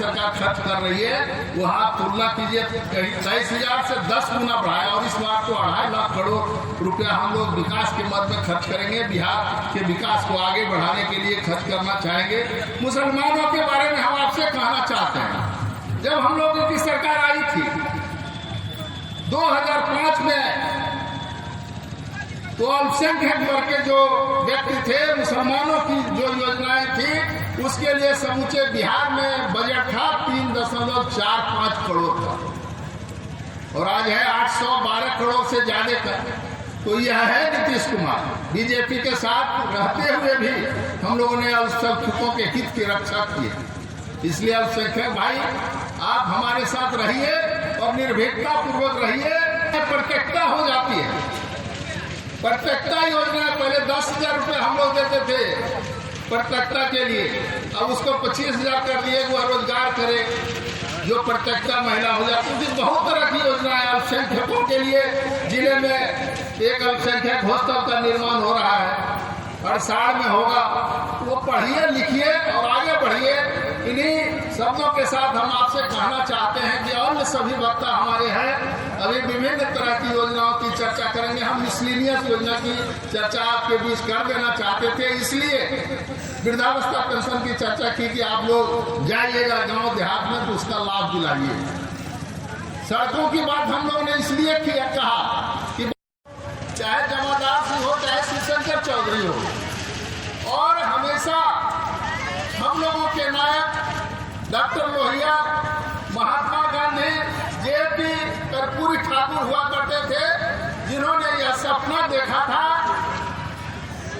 सरकार खर्च कर रही है वो आप तुलना कीजिए, कहीं 23,000 से 10 गुना बढ़ाया और इस बार तो 2.5 लाख करोड़ रुपया हम लोग विकास के मद में खर्च करेंगे। बिहार के विकास को आगे बढ़ाने के लिए खर्च करना चाहेंगे। मुसलमानों के बारे में हम आपसे कहना चाहते हैं, जब हम लोगों की सरकार आई थी 2005 में, तो अल्पसंख्यक वर्ग के जो व्यक्ति थे, मुसलमानों की जो योजनाएं थी, उसके लिए समूचे बिहार में बजट था 3.45 करोड़ का, और आज है 812 करोड़ से ज्यादा का। तो यह है नीतीश कुमार। बीजेपी के साथ रहते हुए भी हम लोगों ने अल्पसंख्यकों के हित की रक्षा की। इसलिए अल्पसंख्यक भाई आप हमारे साथ रहिए और निर्भीकता पूर्वक रहिए। प्रत्यक्षता हो जाती है, प्रत्यक्षता योजना पहले 10,000 रुपये हम लोग देते थे प्रत्यक्षता के लिए, अब उसको 25,000 कर दिए। वो रोजगार करे जो प्रत्यक्षता महिला हो जाती है। बहुत तरह की योजना है अल्पसंख्यकों के लिए। जिले में एक अल्पसंख्यक हॉस्टल का निर्माण हो रहा है, अड़साड़ में होगा। वो पढ़िए लिखिए और आगे बढ़िए। इन्हीं शब्दों के साथ हम आपसे कहना चाहते हैं कि अन्य सभी वक्ता हमारे हैं अभी विभिन्न तरह की योजनाओं की चर्चा करेंगे। हम मिसलेनियस योजना की चर्चा आपके बीच कर देना चाहते थे, इसलिए वृद्धावस्था पेंशन की चर्चा की कि आप लोग जाइएगा गांव देहात में तो उसका लाभ दिलाइए। सड़कों की बात हम लोगों ने इसलिए कहा कि चाहे जमादार सिंह हो चाहे शिवशंकर चौधरी हो, और हमेशा हम लोगों के नायक डॉक्टर लोहिया, महात्मा गांधी, जे.पी. कर्पूरी ठाकुर हुआ करते थे, जिन्होंने यह सपना देखा था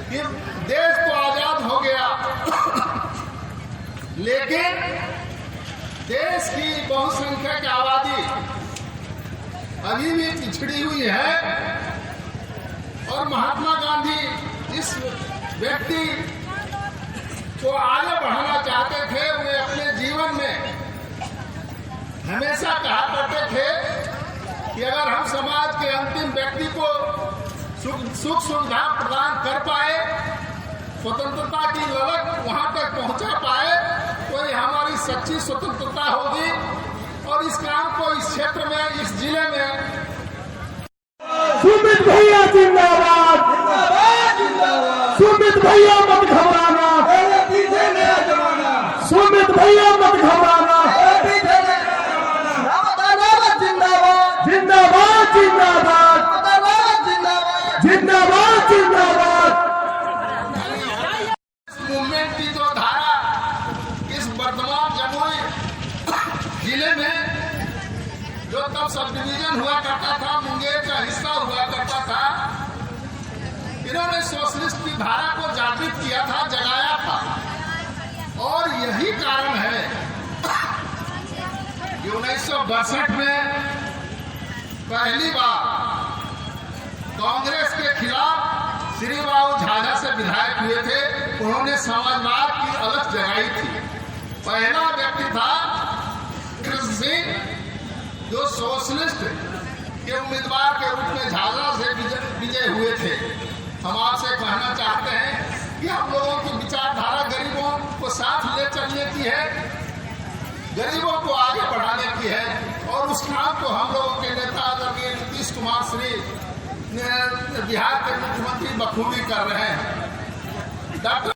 कि देश तो आजाद हो गया लेकिन देश की बहुसंख्यक आबादी अभी भी पिछड़ी हुई है। और महात्मा गांधी इस व्यक्ति को आगे बढ़ाना चाहते थे। वे अपने जीवन में हमेशा कहा करते थे कि अगर हम समाज के अंतिम व्यक्ति को सुख सुविधा प्रदान कर पाए, स्वतंत्रता की ललक वहां तक पहुंचा पाए, तो ये हमारी सच्ची स्वतंत्रता होगी। और इस काम को इस क्षेत्र में, इस जिले में सुमित भैया जिंदाबाद, सुमित भैया मत घबराना, सुमित भैया मत घबराना, जिंदाबाद जिंदाबाद जिंदाबाद जिंदाबाद। मूवमेंट की जो धारा इस वर्तमान जमुई जिले में जो तब सब डिवीजन हुआ करता था, मुंगेर का हिस्सा हुआ करता था, इन्होंने सोशलिस्ट की धारा को जागृत किया था, जगाया था। और यही कारण है कि 1962 में पहली बार कांग्रेस के खिलाफ श्री बाबू झाझा से विधायक हुए थे। उन्होंने समाजवाद की अलख जगाई थी। पहला व्यक्ति था कृष्ण सिंह, जो सोशलिस्ट के उम्मीदवार के रूप में झाझा से विजय हुए थे। हम आपसे कहना चाहते हैं कि हम लोगों की विचारधारा गरीबों को साथ ले चलने की है, गरीबों को आगे बढ़ाने की है, और उस काम को हम लोगों के नेता आदरणीय नीतीश कुमार श्री बिहार के मुख्यमंत्री बखूबी कर रहे हैं। डॉक्टर